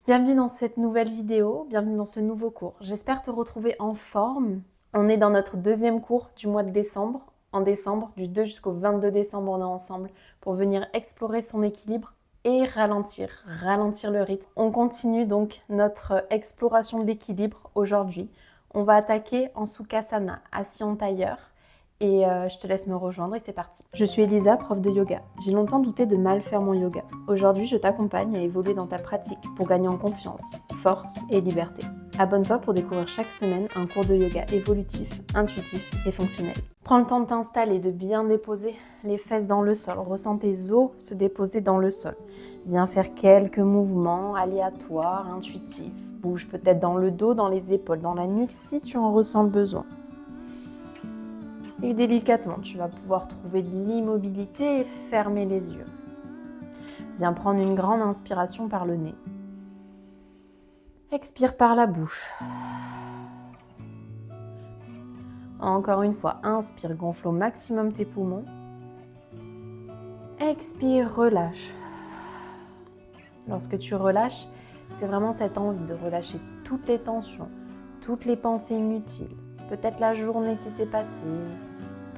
Bienvenue dans cette nouvelle vidéo, bienvenue dans ce nouveau cours. J'espère te retrouver en forme. On est dans notre deuxième cours du mois de décembre. En décembre, du 2 jusqu'au 22 décembre, on est ensemble pour venir explorer son équilibre et ralentir le rythme. On continue donc notre exploration de l'équilibre aujourd'hui. On va attaquer en Sukhasana, assis en tailleur. Et je te laisse me rejoindre et c'est parti. Je suis Elisa, prof de yoga. J'ai longtemps douté de mal faire mon yoga. Aujourd'hui, je t'accompagne à évoluer dans ta pratique pour gagner en confiance, force et liberté. Abonne-toi pour découvrir chaque semaine un cours de yoga évolutif, intuitif et fonctionnel. Prends le temps de t'installer, de bien déposer les fesses dans le sol. Ressens tes os se déposer dans le sol. Viens faire quelques mouvements aléatoires, intuitifs. Bouge peut-être dans le dos, dans les épaules, dans la nuque si tu en ressens le besoin. Et délicatement, tu vas pouvoir trouver de l'immobilité et fermer les yeux. Viens prendre une grande inspiration par le nez. Expire par la bouche. Encore une fois, inspire, gonfle au maximum tes poumons. Expire, relâche. Lorsque tu relâches, c'est vraiment cette envie de relâcher toutes les tensions, toutes les pensées inutiles, peut-être la journée qui s'est passée,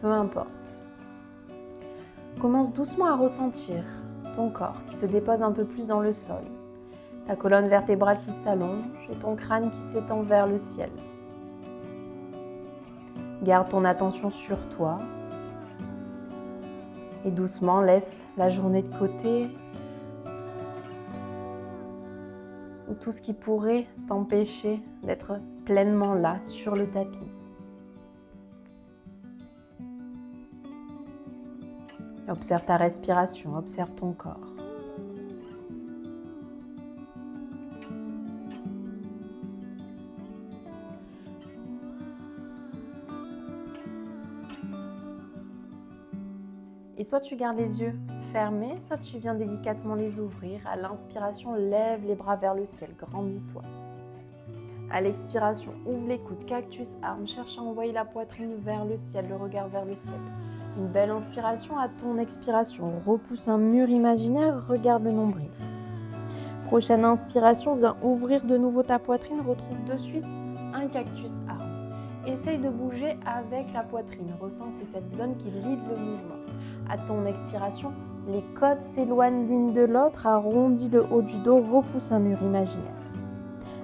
peu importe. Commence doucement à ressentir ton corps qui se dépose un peu plus dans le sol, ta colonne vertébrale qui s'allonge et ton crâne qui s'étend vers le ciel. Garde ton attention sur toi et doucement laisse la journée de côté ou tout ce qui pourrait t'empêcher d'être pleinement là sur le tapis. Observe ta respiration, observe ton corps. Et soit tu gardes les yeux fermés, soit tu viens délicatement les ouvrir. À l'inspiration, lève les bras vers le ciel, grandis-toi. À l'expiration, ouvre les coudes, cactus, arme, cherche à envoyer la poitrine vers le ciel, le regard vers le ciel. Une belle inspiration, à ton expiration, repousse un mur imaginaire, regarde le nombril. Prochaine inspiration, viens ouvrir de nouveau ta poitrine, retrouve de suite un cactus arme. Essaye de bouger avec la poitrine, ressens, c'est cette zone qui lead le mouvement. À ton expiration, les côtes s'éloignent l'une de l'autre, arrondis le haut du dos, repousse un mur imaginaire.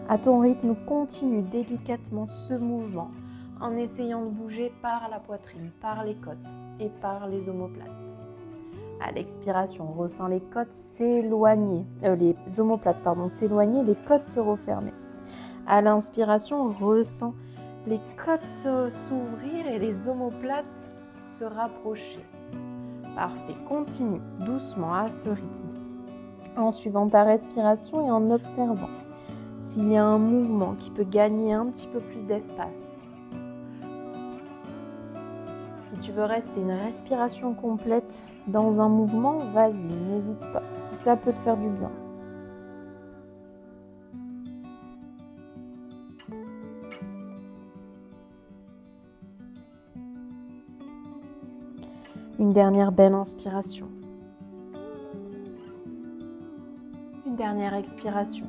À ton rythme, continue délicatement ce mouvement en essayant de bouger par la poitrine, par les côtes et par les omoplates. À l'expiration, ressens les côtes s'éloigner, les omoplates s'éloigner, les côtes se refermer. À l'inspiration, ressens les côtes s'ouvrir et les omoplates se rapprocher. Parfait, continue doucement à ce rythme, en suivant ta respiration et en observant s'il y a un mouvement qui peut gagner un petit peu plus d'espace. Si tu veux rester une respiration complète dans un mouvement, vas-y, n'hésite pas, si ça peut te faire du bien. Une dernière belle inspiration. Une dernière expiration.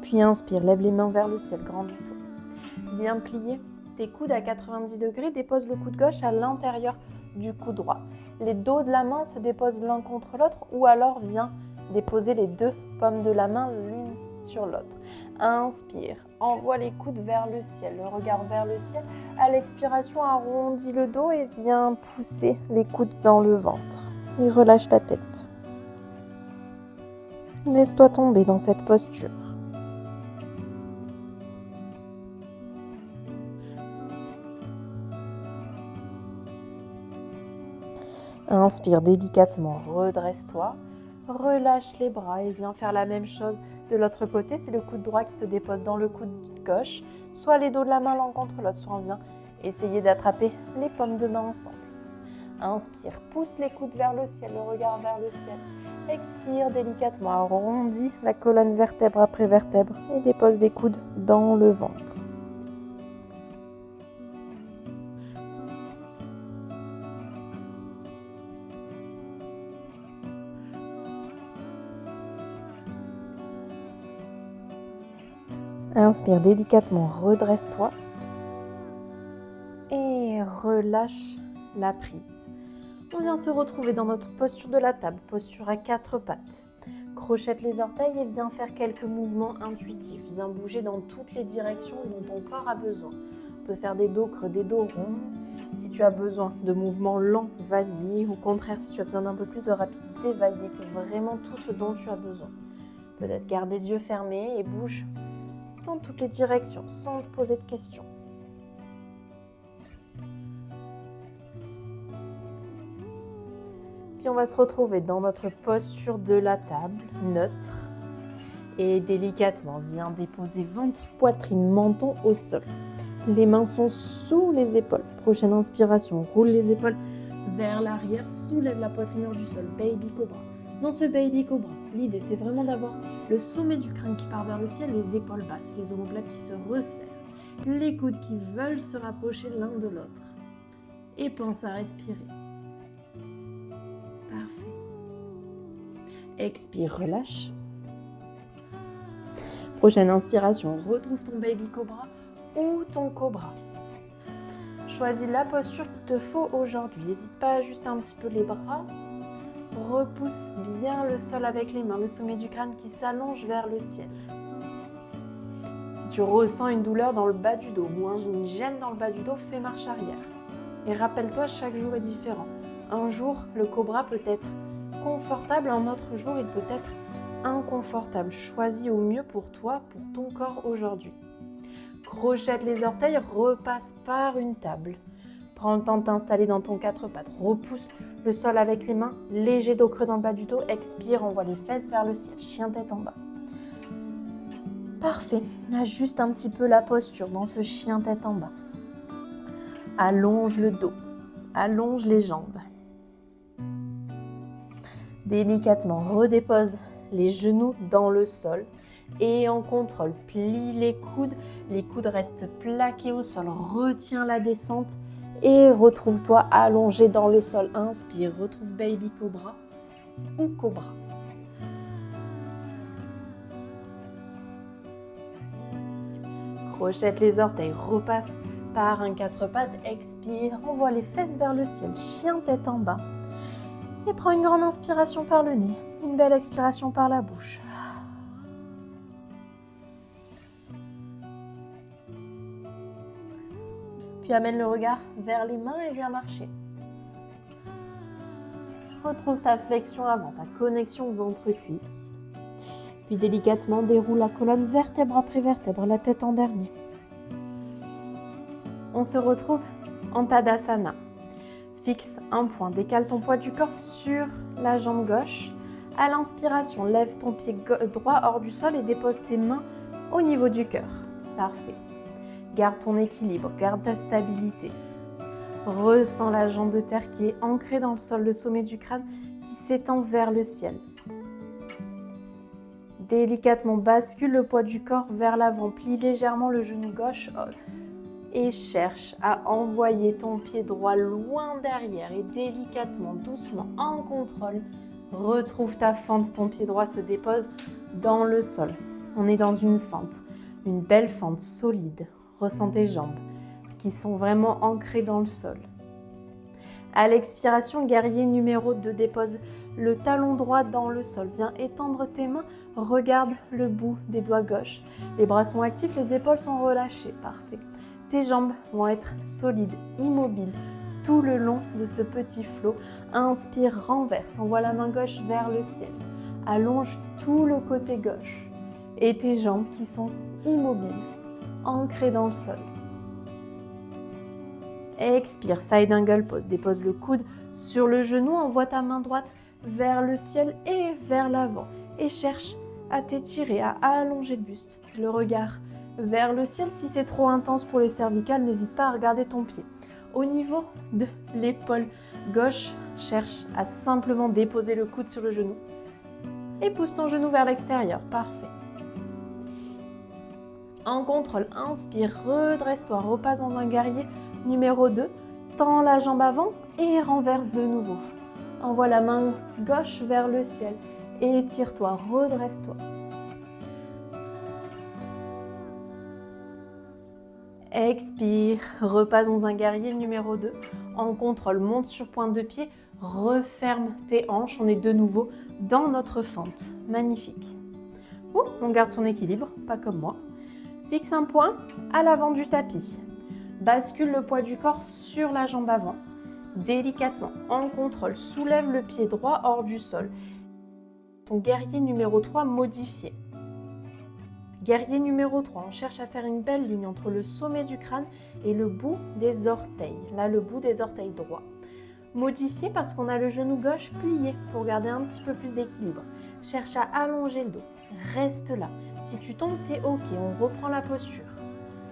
Puis inspire, lève les mains vers le ciel, grandis-toi. Bien plier tes coudes à 90 degrés, dépose le coude gauche à l'intérieur du coude droit. Les dos de la main se déposent l'un contre l'autre ou alors viens déposer les deux paumes de la main l'une sur l'autre. Inspire, envoie les coudes vers le ciel, le regard vers le ciel. À l'expiration, arrondis le dos et viens pousser les coudes dans le ventre. Et relâche la tête. Laisse-toi tomber dans cette posture. Inspire délicatement, redresse-toi, relâche les bras et viens faire la même chose de l'autre côté. C'est le coude droit qui se dépose dans le coude gauche, soit les dos de la main l'un contre l'autre, soit on vient essayer d'attraper les paumes de main ensemble. Inspire, pousse les coudes vers le ciel, le regard vers le ciel. Expire délicatement, arrondis la colonne vertèbre après vertèbre et dépose les coudes dans le ventre. Inspire délicatement, redresse-toi. Et relâche la prise. On vient se retrouver dans notre posture de la table, posture à 4 pattes. Crochette les orteils et viens faire quelques mouvements intuitifs. Viens bouger dans toutes les directions dont ton corps a besoin. On peut faire des dos creux, des dos ronds. Si tu as besoin de mouvements lents, vas-y. Au contraire, si tu as besoin d'un peu plus de rapidité, vas-y. Fais vraiment tout ce dont tu as besoin. Peut-être garde les yeux fermés et bouge dans toutes les directions sans te poser de questions. Puis on va se retrouver dans notre posture de la table, neutre. Et délicatement, viens déposer ventre, poitrine, menton au sol. Les mains sont sous les épaules. Prochaine inspiration, roule les épaules vers l'arrière, soulève la poitrine hors du sol, baby cobra. Dans ce baby cobra, l'idée c'est vraiment d'avoir le sommet du crâne qui part vers le ciel, les épaules basses, les omoplates qui se resserrent, les coudes qui veulent se rapprocher l'un de l'autre. Et pense à respirer. Parfait. Expire, relâche. Prochaine inspiration, retrouve ton baby cobra ou ton cobra. Choisis la posture qu'il te faut aujourd'hui. N'hésite pas à ajuster un petit peu les bras. Repousse bien le sol avec les mains, le sommet du crâne qui s'allonge vers le ciel. Si tu ressens une douleur dans le bas du dos ou une gêne dans le bas du dos, fais marche arrière. Et rappelle-toi, chaque jour est différent. Un jour, le cobra peut être confortable, un autre jour, il peut être inconfortable. Choisis au mieux pour toi, pour ton corps aujourd'hui. Crochette les orteils, repasse par une table. Prends le temps de t'installer dans ton 4 pattes. Repousse le sol avec les mains, léger dos creux dans le bas du dos. Expire, envoie les fesses vers le ciel, chien tête en bas. Parfait, ajuste un petit peu la posture dans ce chien tête en bas. Allonge le dos, allonge les jambes. Délicatement, redépose les genoux dans le sol et en contrôle, plie les coudes restent plaqués au sol, retiens la descente et retrouve-toi allongé dans le sol. Inspire, retrouve baby cobra ou cobra. Crochette les orteils, repasse par un 4 pattes, expire, envoie les fesses vers le ciel, chien tête en bas. Et prends une grande inspiration par le nez, une belle expiration par la bouche. Puis amène le regard vers les mains et viens marcher. Retrouve ta flexion avant, ta connexion ventre-cuisse. Puis délicatement déroule la colonne vertèbre après vertèbre, la tête en dernier. On se retrouve en Tadasana. Fixe un point, décale ton poids du corps sur la jambe gauche. À l'inspiration, lève ton pied droit hors du sol et dépose tes mains au niveau du cœur. Parfait. Garde ton équilibre, garde ta stabilité. Ressens la jambe de terre qui est ancrée dans le sol, le sommet du crâne qui s'étend vers le ciel. Délicatement, bascule le poids du corps vers l'avant, plie légèrement le genou gauche et cherche à envoyer ton pied droit loin derrière et délicatement, doucement, en contrôle, retrouve ta fente, ton pied droit se dépose dans le sol. On est dans une fente, une belle fente solide. Ressens tes jambes qui sont vraiment ancrées dans le sol. À l'expiration, guerrier numéro 2, dépose le talon droit dans le sol. Viens étendre tes mains, regarde le bout des doigts gauche. Les bras sont actifs, les épaules sont relâchées. Parfait. Tes jambes vont être solides, immobiles, tout le long de ce petit flot. Inspire, renverse, envoie la main gauche vers le ciel. Allonge tout le côté gauche. Et tes jambes qui sont immobiles, ancrées dans le sol. Expire, side angle pose. Dépose le coude sur le genou, envoie ta main droite vers le ciel et vers l'avant. Et cherche à t'étirer, à allonger le buste. Le regard vers le ciel. Si c'est trop intense pour les cervicales, n'hésite pas à regarder ton pied. Au niveau de l'épaule gauche, cherche à simplement déposer le coude sur le genou. Et pousse ton genou vers l'extérieur. Parfait. En contrôle, inspire, redresse-toi, repasse dans un guerrier numéro 2. Tends la jambe avant et renverse de nouveau. Envoie la main gauche vers le ciel. Étire-toi, redresse-toi. Expire, repasse dans un guerrier numéro 2. En contrôle, monte sur pointe de pied, referme tes hanches. On est de nouveau dans notre fente. Magnifique. On garde son équilibre, pas comme moi. Fixe un point à l'avant du tapis. Bascule le poids du corps sur la jambe avant. Délicatement, en contrôle, soulève le pied droit hors du sol. Ton guerrier numéro 3 modifié. Guerrier numéro 3, on cherche à faire une belle ligne entre le sommet du crâne et le bout des orteils. Là, le bout des orteils droits. Modifié parce qu'on a le genou gauche plié pour garder un petit peu plus d'équilibre. Cherche à allonger le dos. Reste là. Si tu tombes, c'est ok. On reprend la posture.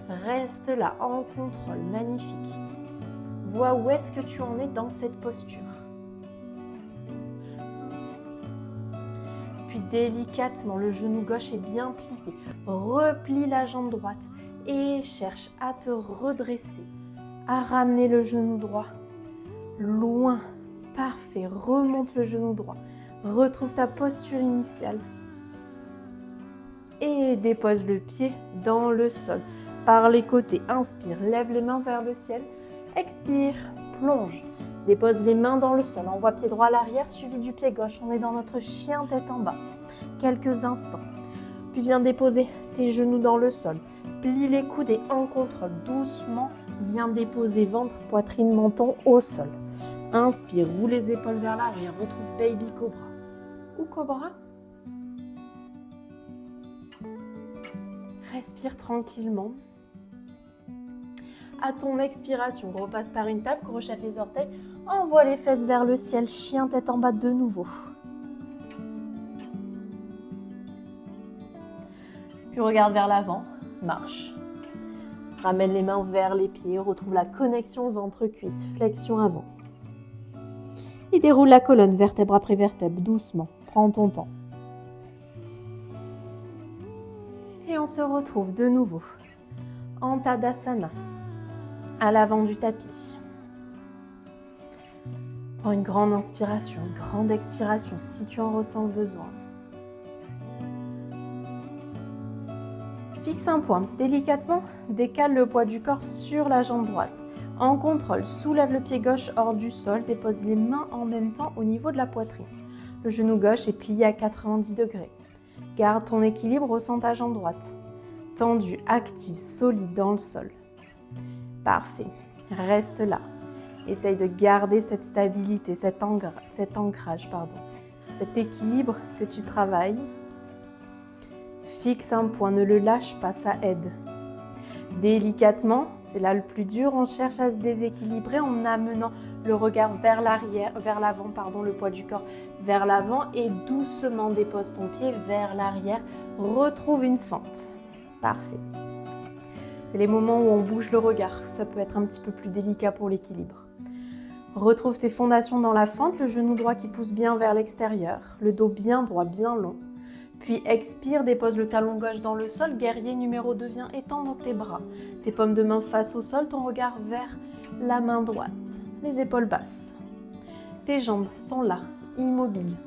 Reste là, en contrôle. Magnifique. Vois où est-ce que tu en es dans cette posture. Puis délicatement, le genou gauche est bien plié. Replie la jambe droite et cherche à te redresser, à ramener le genou droit loin. Parfait, remonte le genou droit. Retrouve ta posture initiale. Et dépose le pied dans le sol. Par les côtés, inspire, lève les mains vers le ciel. Expire, plonge. Dépose les mains dans le sol. Envoie pied droit à l'arrière, suivi du pied gauche. On est dans notre chien tête en bas. Quelques instants. Puis viens déposer tes genoux dans le sol. Plie les coudes et en contrôle. Doucement, viens déposer ventre, poitrine, menton au sol. Inspire, roule les épaules vers l'arrière. Retrouve Baby Cobra. Ou Cobra. Respire tranquillement. À ton expiration, repasse par une table, crochette les orteils, envoie les fesses vers le ciel, chien tête en bas de nouveau. Puis regarde vers l'avant, marche. Ramène les mains vers les pieds, retrouve la connexion ventre-cuisse, flexion avant. Et déroule la colonne vertèbre après vertèbre, doucement, prends ton temps. Et on se retrouve de nouveau en Tadasana. À l'avant du tapis. Prends une grande inspiration, une grande expiration si tu en ressens le besoin. Fixe un point. Délicatement, décale le poids du corps sur la jambe droite. En contrôle, soulève le pied gauche hors du sol, dépose les mains en même temps au niveau de la poitrine. Le genou gauche est plié à 90 degrés. Garde ton équilibre, ressens ta jambe droite. Tendue, active, solide dans le sol. Parfait. Reste là. Essaye de garder cette stabilité, cet ancrage, cet équilibre que tu travailles. Fixe un point, ne le lâche pas, ça aide. Délicatement, c'est là le plus dur, on cherche à se déséquilibrer en amenant le regard vers l'avant, le poids du corps vers l'avant et doucement dépose ton pied vers l'arrière. Retrouve une fente. Parfait. C'est les moments où on bouge le regard. Ça peut être un petit peu plus délicat pour l'équilibre. Retrouve tes fondations dans la fente, le genou droit qui pousse bien vers l'extérieur, le dos bien droit, bien long. Puis expire, dépose le talon gauche dans le sol. Guerrier numéro 2, viens étendre tes bras. Tes paumes de main face au sol, ton regard vers la main droite. Les épaules basses. Tes jambes sont là, immobiles.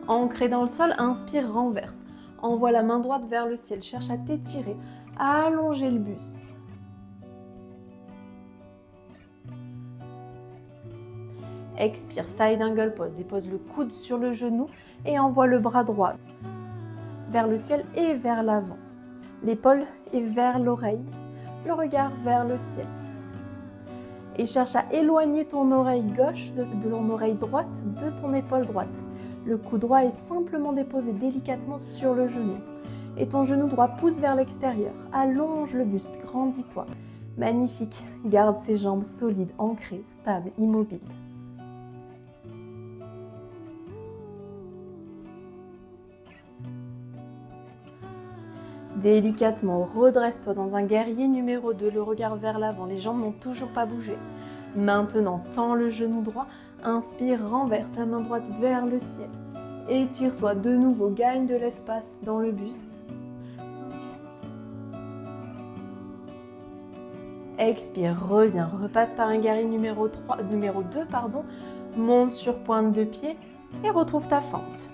Ancrées dans le sol, inspire, renverse. Envoie la main droite vers le ciel, cherche à t'étirer. Allonger le buste. Expire, side angle pose. Dépose le coude sur le genou et envoie le bras droit vers le ciel et vers l'avant. L'épaule est vers l'oreille, le regard vers le ciel. Et cherche à éloigner ton oreille gauche de ton oreille droite de ton épaule droite. Le cou droit est simplement déposé délicatement sur le genou. Et ton genou droit pousse vers l'extérieur. Allonge le buste, grandis-toi. Magnifique. Garde ses jambes solides, ancrées, stables, immobiles. Délicatement, redresse-toi dans un guerrier numéro 2, le regard vers l'avant. Les jambes n'ont toujours pas bougé. Maintenant, tends le genou droit. Inspire, renverse la main droite vers le ciel. Étire-toi de nouveau, gagne de l'espace dans le buste. Expire, reviens, repasse par un guerrier numéro 2, monte sur pointe de pied et retrouve ta fente.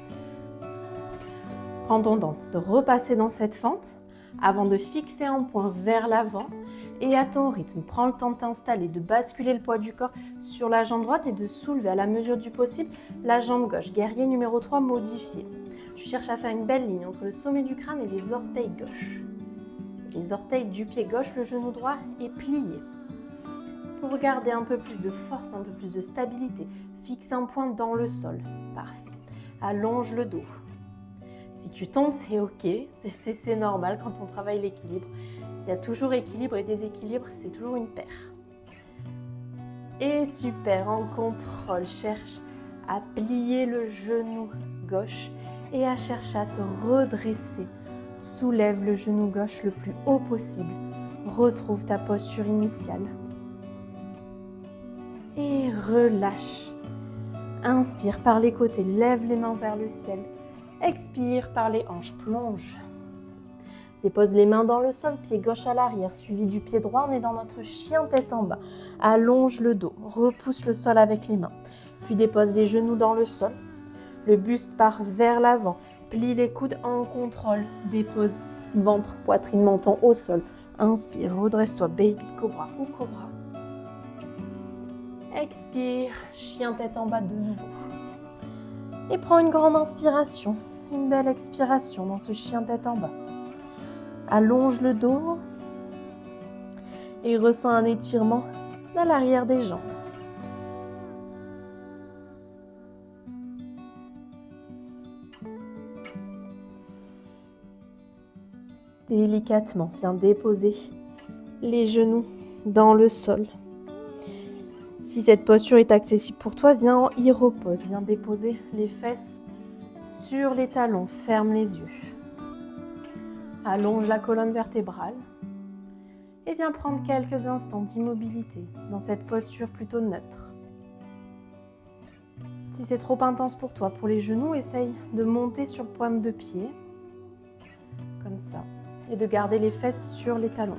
Prends ton temps de repasser dans cette fente avant de fixer un point vers l'avant. Et à ton rythme, prends le temps de t'installer, de basculer le poids du corps sur la jambe droite et de soulever à la mesure du possible la jambe gauche. Guerrier numéro 3, modifié. Tu cherches à faire une belle ligne entre le sommet du crâne et les orteils gauches. Les orteils du pied gauche, le genou droit est plié. Pour garder un peu plus de force, un peu plus de stabilité, fixe un point dans le sol. Parfait. Allonge le dos. Si tu tombes, c'est ok, c'est normal quand on travaille l'équilibre. Il y a toujours équilibre et déséquilibre, c'est toujours une paire. Et super, en contrôle, cherche à plier le genou gauche et à chercher à te redresser. Soulève le genou gauche le plus haut possible. Retrouve ta posture initiale. Et relâche. Inspire par les côtés, lève les mains vers le ciel. Expire par les hanches, plonge. Dépose les mains dans le sol, pied gauche à l'arrière, suivi du pied droit. On est dans notre chien tête en bas. Allonge le dos, repousse le sol avec les mains. Puis dépose les genoux dans le sol. Le buste part vers l'avant. Plie les coudes en contrôle. Dépose ventre, poitrine, menton au sol. Inspire, redresse-toi, baby cobra ou cobra. Expire, chien tête en bas de nouveau. Et prends une grande inspiration, une belle expiration dans ce chien tête en bas. Allonge le dos et ressens un étirement dans l'arrière des jambes. Délicatement, viens déposer les genoux dans le sol. Si cette posture est accessible pour toi, viens y repose. Viens déposer les fesses sur les talons. Ferme les yeux. Allonge la colonne vertébrale. Et viens prendre quelques instants d'immobilité dans cette posture plutôt neutre. Si c'est trop intense pour toi, pour les genoux, essaye de monter sur pointe de pied. Comme ça. Et de garder les fesses sur les talons.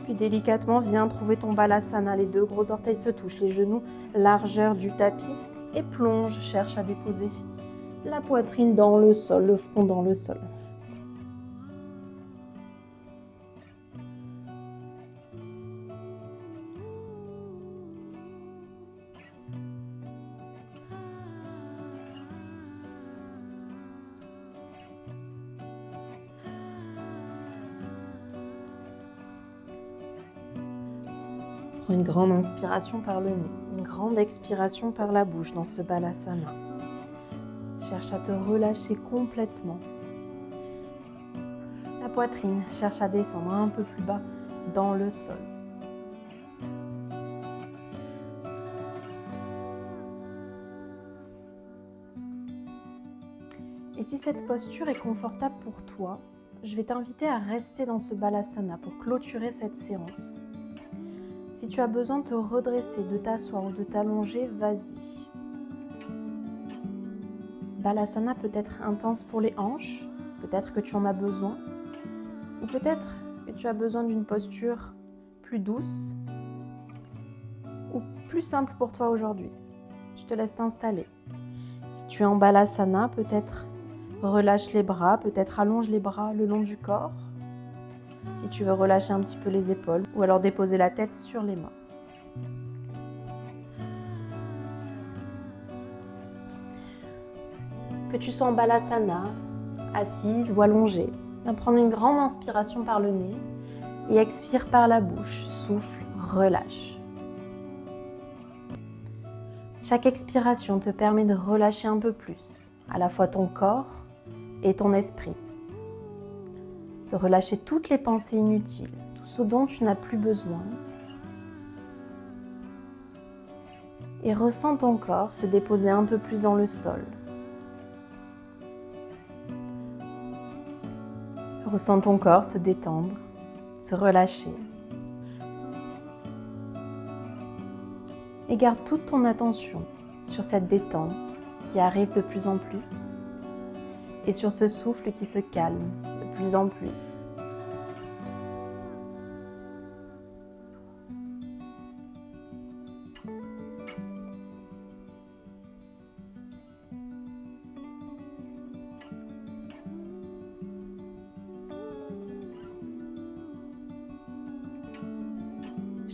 Puis délicatement, viens trouver ton balasana. Les deux gros orteils se touchent, les genoux, largeur du tapis. Et plonge, cherche à déposer la poitrine dans le sol, le front dans le sol. Prends une grande inspiration par le nez, une grande expiration par la bouche dans ce balasana. Cherche à te relâcher complètement. La poitrine cherche à descendre un peu plus bas dans le sol. Et si cette posture est confortable pour toi, je vais t'inviter à rester dans ce balasana pour clôturer cette séance. Si tu as besoin de te redresser, de t'asseoir ou de t'allonger, vas-y. Balasana peut être intense pour les hanches, peut-être que tu en as besoin, ou peut-être que tu as besoin d'une posture plus douce ou plus simple pour toi aujourd'hui. Je te laisse t'installer. Si tu es en Balasana, peut-être relâche les bras, peut-être allonge les bras le long du corps. Si tu veux relâcher un petit peu les épaules ou alors déposer la tête sur les mains. Que tu sois en Balasana, assise ou allongée, viens prendre une grande inspiration par le nez et expire par la bouche. Souffle, relâche. Chaque expiration te permet de relâcher un peu plus, à la fois ton corps et ton esprit. De relâcher toutes les pensées inutiles, tout ce dont tu n'as plus besoin. Et ressens ton corps se déposer un peu plus dans le sol. Ressens ton corps se détendre, se relâcher. Et garde toute ton attention sur cette détente qui arrive de plus en plus et sur ce souffle qui se calme de plus en plus.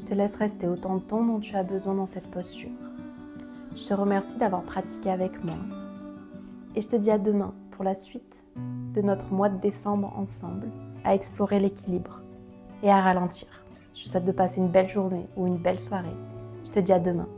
Je te laisse rester autant de temps dont tu as besoin dans cette posture. Je te remercie d'avoir pratiqué avec moi. Et je te dis à demain pour la suite de notre mois de décembre ensemble, à explorer l'équilibre et à ralentir. Je te souhaite de passer une belle journée ou une belle soirée. Je te dis à demain.